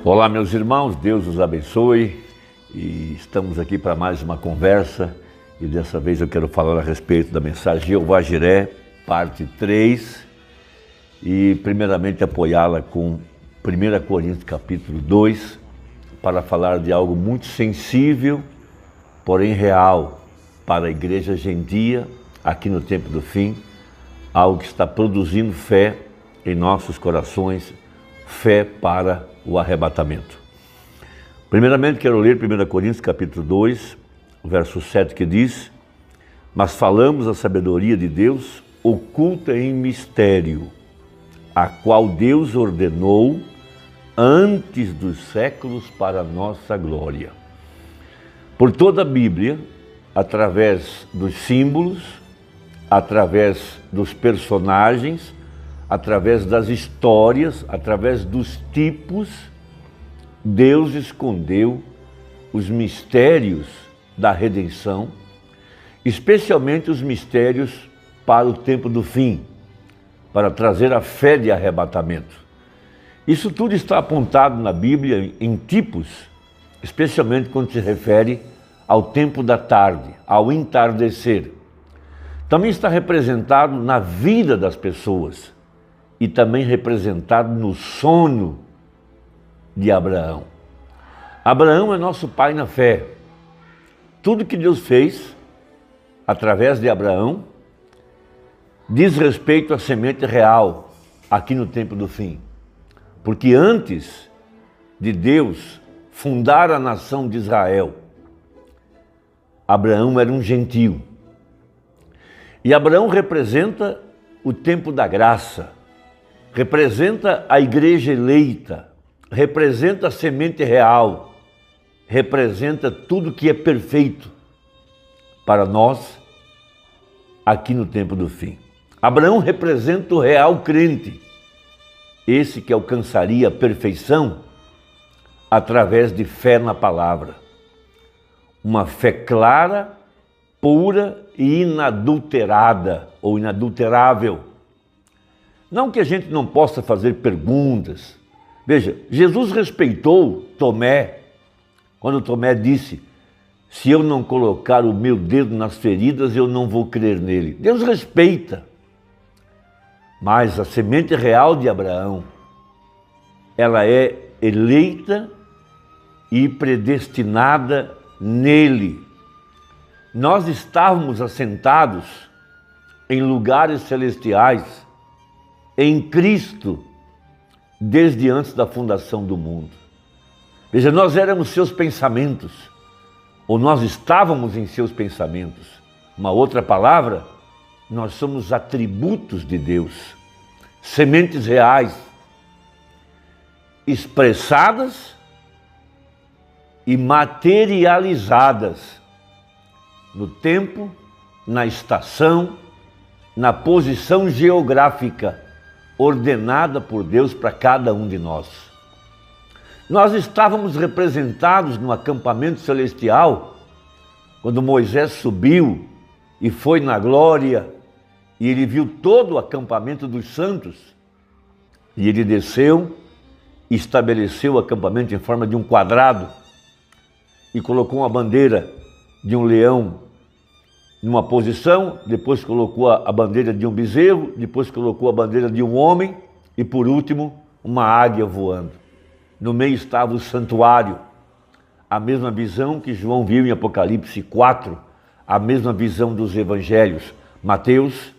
Olá, meus irmãos, Deus os abençoe e estamos aqui para mais uma conversa e dessa vez eu quero falar a respeito da mensagem Jeová Jiré, parte 3 e primeiramente apoiá-la com 1 Coríntios capítulo 2 para falar de algo muito sensível, porém real para a igreja gentia aqui no tempo do fim, algo que está produzindo fé em nossos corações, fé para o arrebatamento. Primeiramente quero ler 1 Coríntios capítulo 2, verso 7 que diz: mas falamos a sabedoria de Deus oculta em mistério, a qual Deus ordenou antes dos séculos para a nossa glória. Por toda a Bíblia, através dos símbolos, através dos personagens, através das histórias, através dos tipos, Deus escondeu os mistérios da redenção, especialmente os mistérios para o tempo do fim, para trazer a fé de arrebatamento. Isso tudo está apontado na Bíblia em tipos, especialmente quando se refere ao tempo da tarde, ao entardecer. Também está representado na vida das pessoas e também representado no sono de Abraão. Abraão é nosso pai na fé. Tudo que Deus fez através de Abraão diz respeito à semente real aqui no tempo do fim. Porque antes de Deus fundar a nação de Israel, Abraão era um gentio. E Abraão representa o tempo da graça, representa a igreja eleita, representa a semente real, representa tudo que é perfeito para nós aqui no tempo do fim. Abraão representa o real crente, esse que alcançaria a perfeição através de fé na palavra. Uma fé clara, pura e inadulterada ou inadulterável. Não que a gente não possa fazer perguntas. Veja, Jesus respeitou Tomé, quando Tomé disse: se eu não colocar o meu dedo nas feridas, eu não vou crer nele. Deus respeita. Mas a semente real de Abraão, ela é eleita e predestinada nele. Nós estávamos assentados em lugares celestiais, em Cristo, desde antes da fundação do mundo. Veja, nós éramos seus pensamentos, ou nós estávamos em seus pensamentos. Uma outra palavra, nós somos atributos de Deus, sementes reais, expressadas e materializadas no tempo, na estação, na posição geográfica ordenada por Deus para cada um de nós. Nós estávamos representados no acampamento celestial, quando Moisés subiu e foi na glória, e ele viu todo o acampamento dos santos, e ele desceu e estabeleceu o acampamento em forma de um quadrado, e colocou uma bandeira de um leão numa posição, depois colocou a bandeira de um bezerro, depois colocou a bandeira de um homem e, por último, uma águia voando. No meio estava o santuário, a mesma visão que João viu em Apocalipse 4, a mesma visão dos evangelhos, Mateus,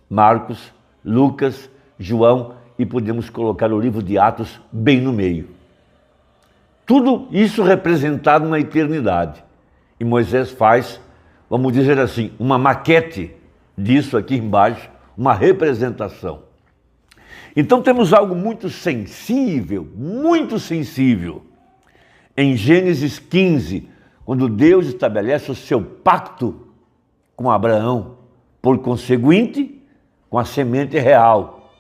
Marcos, Lucas, João, e podemos colocar o livro de Atos bem no meio. Tudo isso representado na eternidade. E Moisés faz, vamos dizer assim, uma maquete disso aqui embaixo, uma representação. Então temos algo muito sensível em Gênesis 15, quando Deus estabelece o seu pacto com Abraão, por conseguinte, com a semente real,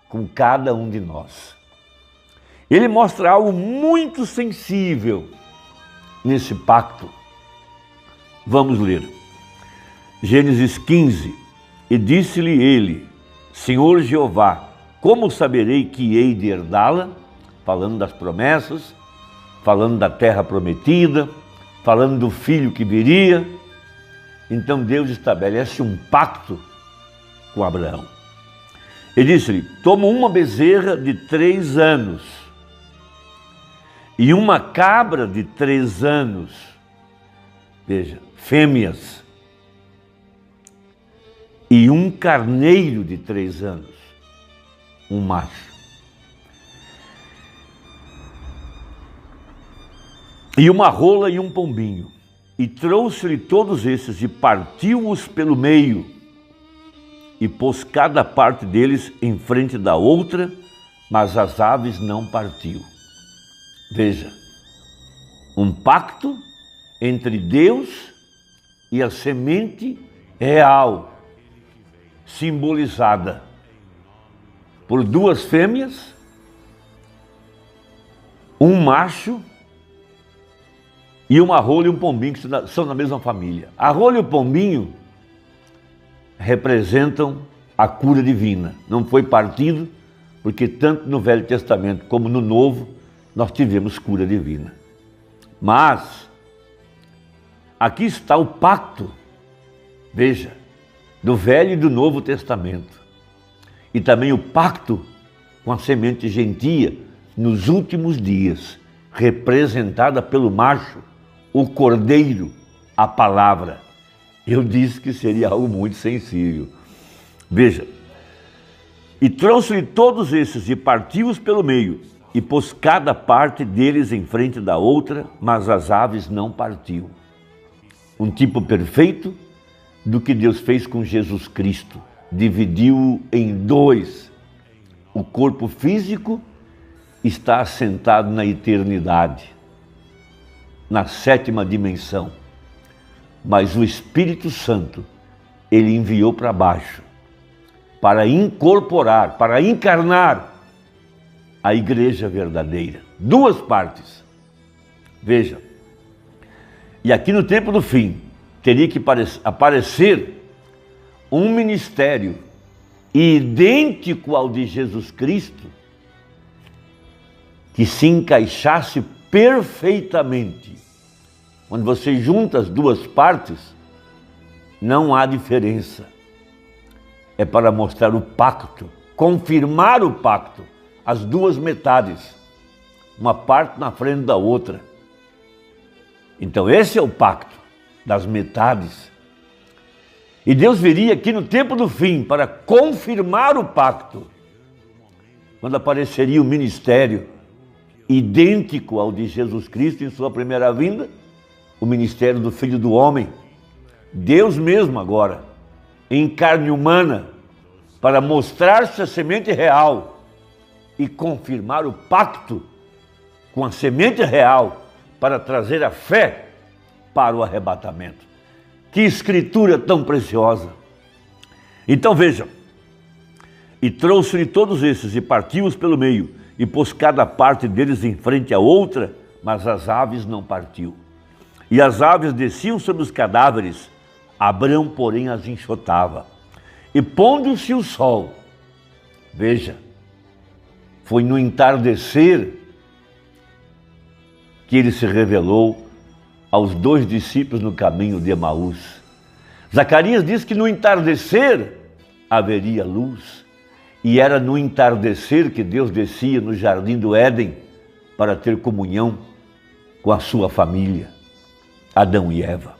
com cada um de nós. Ele mostra algo muito sensível nesse pacto. Vamos ler. Gênesis 15. E disse-lhe ele: Senhor Jeová, como saberei que hei de herdá-la? Falando das promessas, falando da terra prometida, falando do filho que viria. Então Deus estabelece um pacto com Abraão. Ele disse-lhe: toma uma bezerra de 3 anos e uma cabra de 3 anos, veja, fêmeas, e um carneiro de 3 anos, um macho. E uma rola e um pombinho. E trouxe-lhe todos esses e partiu-os pelo meio e pôs cada parte deles em frente da outra, mas as aves não partiu. Veja, um pacto entre Deus e a semente real, simbolizada por 2 fêmeas, um macho e uma rola e um pombinho, que são da mesma família. A rola e o pombinho representam a cura divina. Não foi partido, porque tanto no Velho Testamento como no Novo, nós tivemos cura divina. Mas, aqui está o pacto, veja, do Velho e do Novo Testamento. E também o pacto com a semente gentia nos últimos dias, representada pelo macho, o cordeiro, a palavra. Eu disse que seria algo muito sensível. Veja, e trouxe-lhe todos esses e partiu-os pelo meio, e pôs cada parte deles em frente da outra, mas as aves não partiu. Um tipo perfeito do que Deus fez com Jesus Cristo. Dividiu-o em 2. O corpo físico está assentado na eternidade, na 7ª dimensão. Mas o Espírito Santo, ele enviou para baixo, para incorporar, para encarnar a igreja verdadeira. 2 partes. Veja, e aqui no tempo do fim, teria que aparecer um ministério idêntico ao de Jesus Cristo, que se encaixasse perfeitamente. Quando você junta as 2 partes, não há diferença. É para mostrar o pacto, confirmar o pacto, as 2 metades, uma parte na frente da outra. Então esse é o pacto das metades. E Deus viria aqui no tempo do fim para confirmar o pacto, quando apareceria o ministério idêntico ao de Jesus Cristo em sua primeira vinda, o ministério do Filho do Homem, Deus mesmo agora, em carne humana, para mostrar-se a semente real e confirmar o pacto com a semente real, para trazer a fé para o arrebatamento. Que escritura tão preciosa! Então vejam, e trouxe-lhe todos esses e partiu-os pelo meio, e pôs cada parte deles em frente à outra, mas as aves não partiu. E as aves desciam sobre os cadáveres, Abrão, porém, as enxotava. E pondo-se o sol, veja, foi no entardecer que ele se revelou aos 2 discípulos no caminho de Emaús. Zacarias diz que no entardecer haveria luz, e era no entardecer que Deus descia no jardim do Éden para ter comunhão com a sua família, Adão e Eva.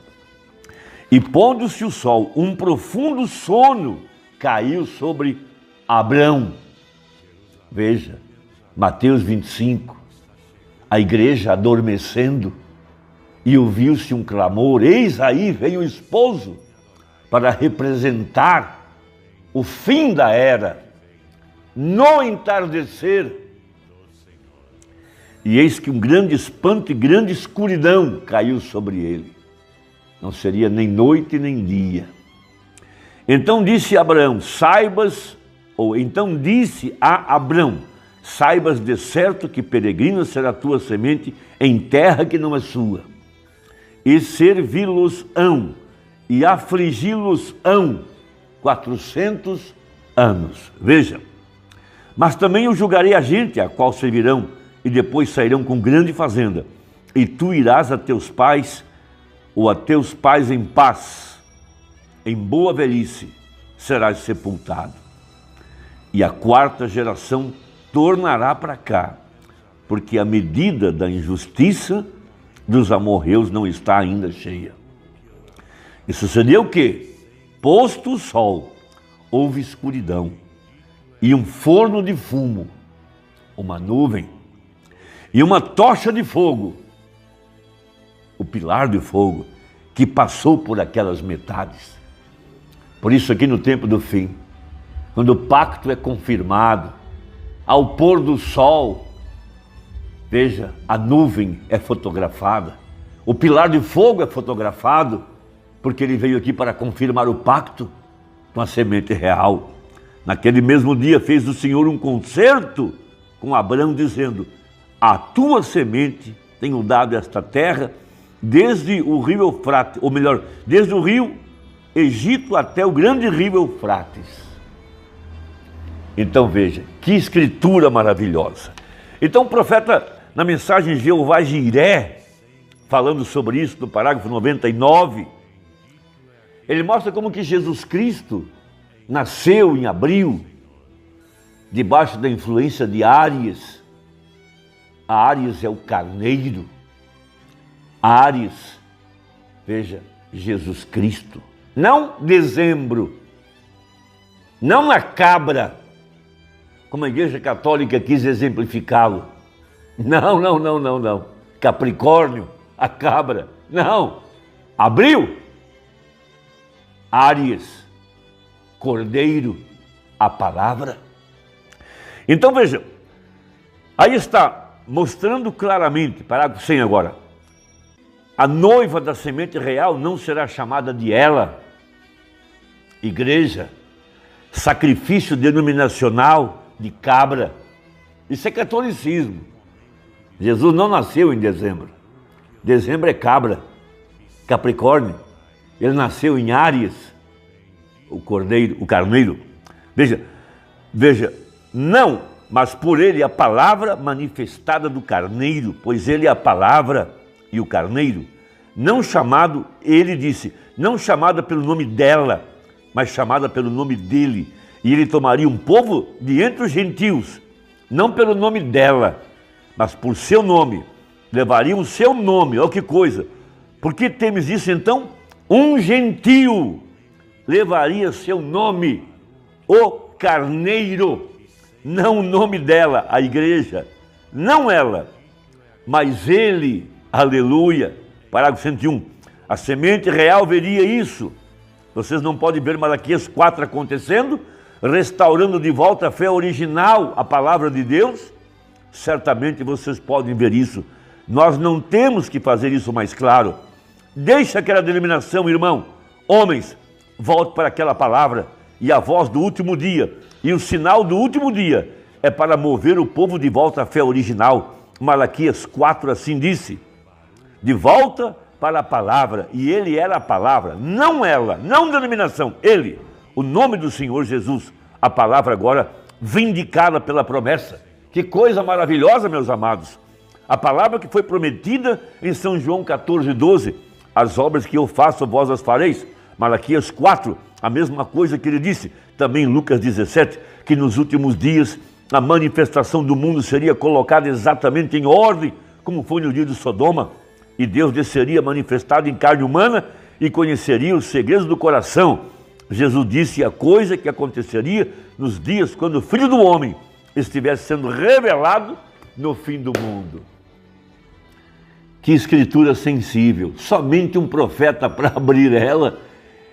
E pondo-se o sol, um profundo sono caiu sobre Abrão. Veja, Mateus 25, a igreja adormecendo, e ouviu-se um clamor: eis aí vem o esposo, para representar o fim da era, no entardecer. E eis que um grande espanto e grande escuridão caiu sobre ele. Não seria nem noite nem dia. Então disse a Abrão, disse a Abrão, saibas de certo que peregrina será a tua semente em terra que não é sua, e servi-los-ão e afligi-los-ão 400 anos. Veja, mas também eu julgarei a gente a qual servirão, e depois sairão com grande fazenda. E tu irás a teus pais, ou a teus pais em paz, em boa velhice serás sepultado. E a quarta geração tornará para cá, porque a medida da injustiça dos amorreus não está ainda cheia. E sucedeu o quê? Posto o sol, houve escuridão, e um forno de fumo, uma nuvem, e uma tocha de fogo, o pilar de fogo, que passou por aquelas metades. Por isso aqui no tempo do fim, quando o pacto é confirmado, ao pôr do sol, veja, a nuvem é fotografada, o pilar de fogo é fotografado, porque ele veio aqui para confirmar o pacto com a semente real. Naquele mesmo dia fez o Senhor um concerto com Abraão, dizendo: a tua semente tenho dado esta terra, desde o rio Eufrates, ou melhor, desde o rio Egito até o grande rio Eufrates. Então veja, que escritura maravilhosa. Então o profeta, na mensagem Jeová Jiré, falando sobre isso no parágrafo 99, ele mostra como que Jesus Cristo nasceu em abril, debaixo da influência de Áries. Áries é o carneiro. Áries, veja, Jesus Cristo. Não dezembro, não a cabra, como a Igreja Católica quis exemplificá-lo. Não. Capricórnio, a cabra, não. Abril, Áries, cordeiro, a palavra. Então veja, aí está mostrando claramente, parágrafo 100 agora, a noiva da semente real não será chamada de ela, igreja, sacrifício denominacional de cabra. Isso é catolicismo. Jesus não nasceu em dezembro. Dezembro é cabra, Capricórnio. Ele nasceu em Áries, o cordeiro, o carneiro. Veja, não, mas por ele a palavra manifestada do carneiro, pois ele é a palavra e o carneiro, não chamado, ele disse, não chamada pelo nome dela, mas chamada pelo nome dele. E ele tomaria um povo de entre os gentios, não pelo nome dela, mas por seu nome. Levaria o seu nome, olha que coisa. Por que temes isso então? Um gentio levaria seu nome, o carneiro, não o nome dela, a igreja, não ela, mas ele. Aleluia, parágrafo 101, a semente real veria isso. Vocês não podem ver Malaquias 4 acontecendo, restaurando de volta a fé original, a palavra de Deus? Certamente vocês podem ver isso. Nós não temos que fazer isso mais claro. Deixa aquela denominação, irmão. Homens, volte para aquela palavra e a voz do último dia. E o sinal do último dia é para mover o povo de volta à fé original. Malaquias 4 assim disse. De volta para a palavra, e ele era a palavra, não ela, não denominação, ele, o nome do Senhor Jesus, a palavra agora vindicada pela promessa. Que coisa maravilhosa, meus amados, a palavra que foi prometida em São João 14:12, as obras que eu faço, vós as fareis. Malaquias 4, a mesma coisa que ele disse, também Lucas 17, que nos últimos dias a manifestação do mundo seria colocada exatamente em ordem, como foi no dia de Sodoma. E Deus desceria manifestado em carne humana e conheceria os segredos do coração. Jesus disse a coisa que aconteceria nos dias quando o Filho do Homem estivesse sendo revelado no fim do mundo. Que escritura sensível, somente um profeta para abrir ela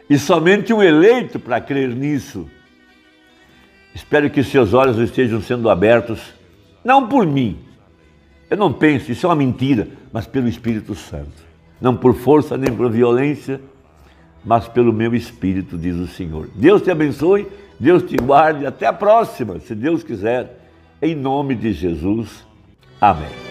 e somente um eleito para crer nisso. Espero que seus olhos estejam sendo abertos, não por mim, eu não penso, isso é uma mentira, mas pelo Espírito Santo. Não por força nem por violência, mas pelo meu Espírito, diz o Senhor. Deus te abençoe, Deus te guarde, até a próxima, se Deus quiser, em nome de Jesus. Amém.